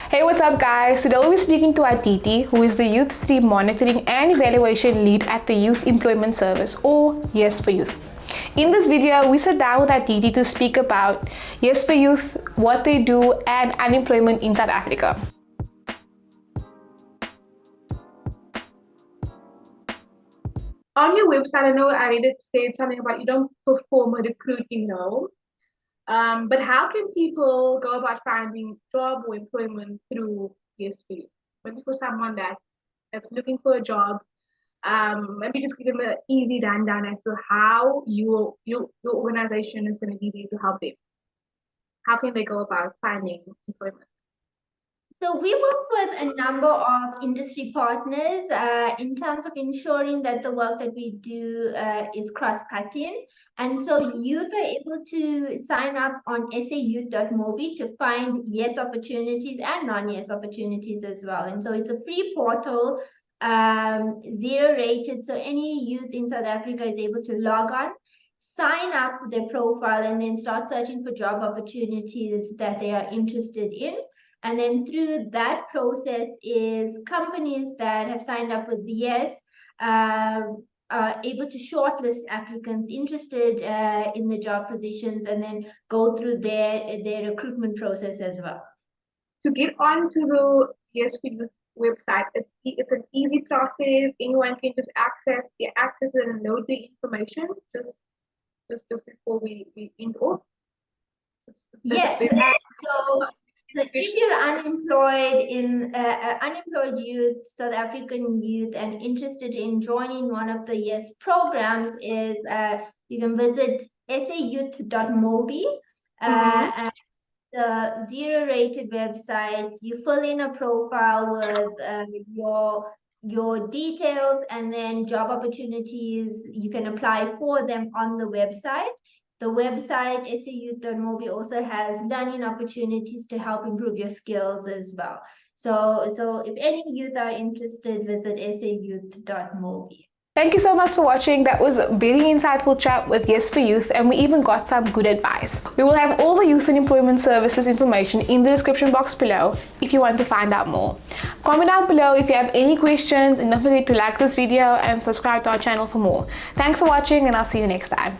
Hey, what's up guys? Today we'll be speaking to Aditi, who is the Youth Stream Monitoring and Evaluation Lead at the Youth Employment Service, or Yes4Youth. In this video, we sit down with Aditi to speak about Yes4Youth, what they do, and unemployment in South Africa. On your website, I know I read it said something about you don't perform a recruiting, no. But how can people go about finding job or employment through Yes4Youth? Maybe for someone that's looking for a job, maybe just give them an easy rundown as to how your organization is going to be there to help them. How can they go about finding employment? So we work with a number of industry partners in terms of ensuring that the work that we do is cross-cutting. And so youth are able to sign up on SAYouth.mobi to find yes opportunities and non-yes opportunities as well. And so it's a free portal, zero rated. So any youth in South Africa is able to log on, sign up their profile, and then start searching for job opportunities that they are interested in. And then through that process is companies that have signed up with the Yes are able to shortlist applicants interested in the job positions and then go through their recruitment process as well. To get onto the Yes4Youth website, it's an easy process. Anyone can just access and load the information just before we end off. Yes, so if you're unemployed youth, South African youth, and interested in joining one of the Yes programs, is you can visit SAYouth.mobi, and the zero-rated website. You fill in a profile with your details, and then job opportunities, you can apply for them on the website. The website, SAYouth.mobi, also has learning opportunities to help improve your skills as well. So if any youth are interested, visit SAYouth.mobi. Thank you so much for watching. That was a very insightful chat with Yes4Youth, and we even got some good advice. We will have all the youth and employment services information in the description box below if you want to find out more. Comment down below if you have any questions, and don't forget to like this video and subscribe to our channel for more. Thanks for watching, and I'll see you next time.